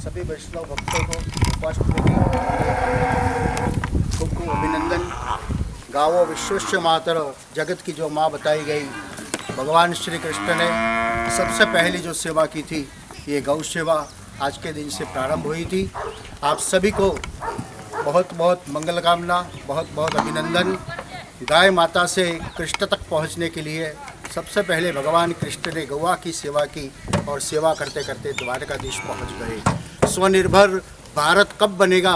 सभी वैष्णव भक्तों को गोपाष्टमी की खूब खूब अभिनंदन। गावो विश्वस्य मातरो, जगत की जो माँ बताई गई, भगवान श्री कृष्ण ने सबसे पहली जो सेवा की थी ये गौ सेवा आज के दिन से प्रारंभ हुई थी। आप सभी को बहुत बहुत मंगल कामना, बहुत बहुत अभिनंदन। गाय माता से कृष्ण तक पहुंचने के लिए सबसे पहले भगवान कृष्ण ने गौवा की सेवा की और सेवा करते करते द्वारकाधीश पहुंच गए। स्वनिर्भर भारत कब बनेगा?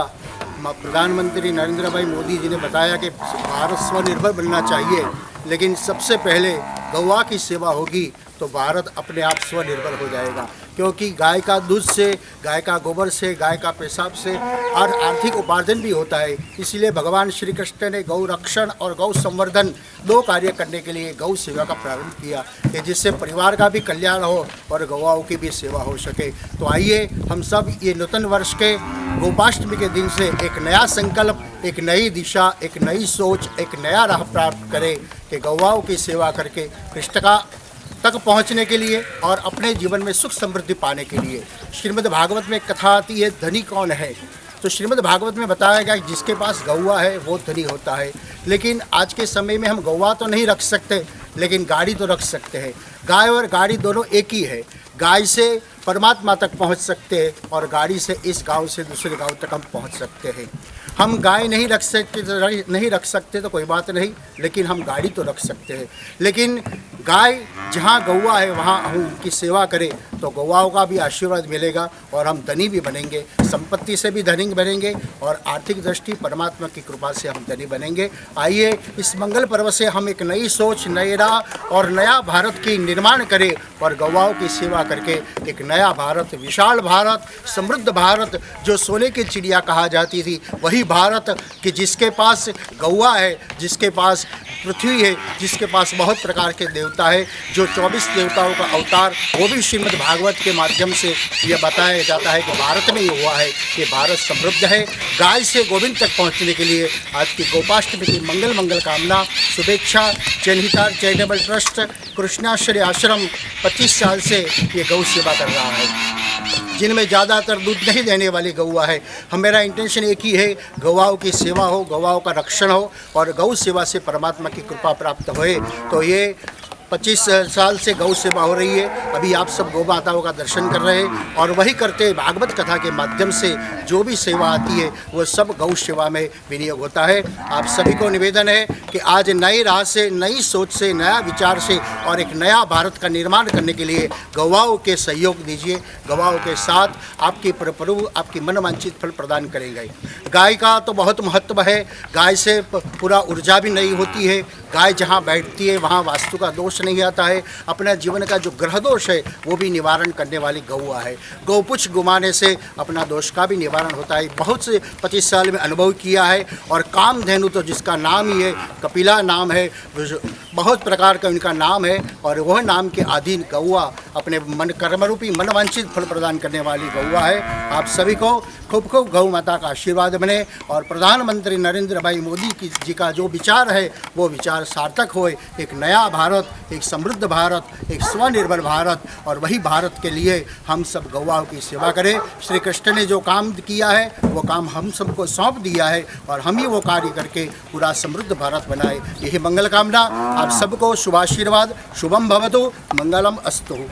प्रधानमंत्री नरेंद्र भाई मोदी जी ने बताया कि भारत स्वनिर्भर बनना चाहिए, लेकिन सबसे पहले गौवा की सेवा होगी तो भारत अपने आप स्वनिर्भर हो जाएगा, क्योंकि गाय का दूध से, गाय का गोबर से, गाय का पेशाब से और आर्थिक उपार्जन भी होता है। इसलिए भगवान श्री कृष्ण ने गौ रक्षण और गौ संवर्धन दो कार्य करने के लिए गौ सेवा का प्रारंभ किया कि जिससे परिवार का भी कल्याण हो और गौओं की भी सेवा हो सके। तो आइए हम सब ये नूतन वर्ष के गोपाष्टमी के दिन से एक नया संकल्प, एक नई दिशा, एक नई सोच, एक नया राह प्राप्त करें कि गौओं की सेवा करके कृष्ण का तक पहुंचने के लिए और अपने जीवन में सुख समृद्धि पाने के लिए। श्रीमद् भागवत में एक कथा आती है, धनी कौन है। तो श्रीमद् भागवत में बताया गया कि जिसके पास गौवा है वो धनी होता है। लेकिन आज के समय में हम गौवा तो नहीं रख सकते, लेकिन गाड़ी तो रख सकते हैं। गाय और गाड़ी दोनों एक ही है। गाय से परमात्मा तक पहुंच सकते हैं और गाड़ी से इस गांव से दूसरे गांव तक हम पहुंच सकते हैं। हम गाय नहीं रख सकते तो कोई बात नहीं, लेकिन हम गाड़ी तो रख सकते हैं। लेकिन गाय जहाँ गौवा है वहाँ हम उनकी सेवा करें तो गौवाओं का भी आशीर्वाद मिलेगा और हम धनी भी बनेंगे, संपत्ति से भी धनी बनेंगे और आर्थिक दृष्टि परमात्मा की कृपा से हम धनी बनेंगे। आइए इस मंगल पर्व से हम एक नई सोच, नई राह और नया भारत की निर्माण करें और गौवाओं की सेवा करके एक नया भारत, विशाल भारत, समृद्ध भारत, जो सोने की चिड़िया कहा जाती थी वही भारत कि जिसके पास गौवा है, जिसके पास पृथ्वी है, जिसके पास बहुत प्रकार के देवता है, जो 24 देवताओं का अवतार, वो भी श्रीमद् भागवत के माध्यम से यह बताया जाता है कि भारत में ये हुआ है कि भारत समृद्ध है। गाय से गोविंद तक पहुंचने के लिए आज की गोपाष्टमी की मंगल कामना, शुभेच्छा। जनहितार्थ चैरिटेबल ट्रस्ट कृष्णाश्रय आश्रम 25 साल से ये गौ सेवा कर रहा है, जिनमें ज़्यादातर दूध नहीं देने वाली गौवा है। मेरा इंटेंशन एक ही है, गौवाओं की सेवा हो, गौवाओं का रक्षण हो और गौ सेवा से परमात्मा की कृपा प्राप्त होए। तो ये 25 साल से गौ सेवा हो रही है। अभी आप सब गौ माताओं का दर्शन कर रहे हैं और वही करते भागवत कथा के माध्यम से जो भी सेवा आती है वो सब गौ सेवा में विनियोग होता है। आप सभी को निवेदन है कि आज नई राह से, नई सोच से, नया विचार से और एक नया भारत का निर्माण करने के लिए गौवाओं के सहयोग दीजिए। गौवाओं के साथ आपकी प्रभु आपकी मनवांछित फल प्रदान करेंगे। गाय का तो बहुत महत्व है। गाय से पूरा ऊर्जा भी नई होती है। गाय जहाँ बैठती है वहाँ वास्तु का दोष नहीं आता है। अपना जीवन का जो ग्रह दोष है वो भी निवारण करने वाली गौवा है। गौपुछ घुमाने से अपना दोष का भी निवारण होता है। बहुत से 25 साल में अनुभव किया है। और कामधेनु तो जिसका नाम ही है, कपिला नाम है, बहुत प्रकार का उनका नाम है और वह नाम के अधीन गौवा अपने मन कर्मरूपी मनवांछित फल प्रदान करने वाली गौवा है। आप सभी को खूब खूब गौ माता का आशीर्वाद बने और प्रधानमंत्री नरेंद्र भाई मोदी जी का जो विचार है वो विचार सार्थक होए। एक नया भारत, एक समृद्ध भारत, एक स्वनिर्भर भारत और वही भारत के लिए हम सब गौवाओं की सेवा करें। श्री कृष्ण ने जो काम किया है वो काम हम सबको सौंप दिया है और हम ही वो कार्य करके पूरा समृद्ध भारत बनाए। यही मंगल कामना। आप सबको शुभाशीर्वाद। शुभम भवतु, मंगलम अस्तु।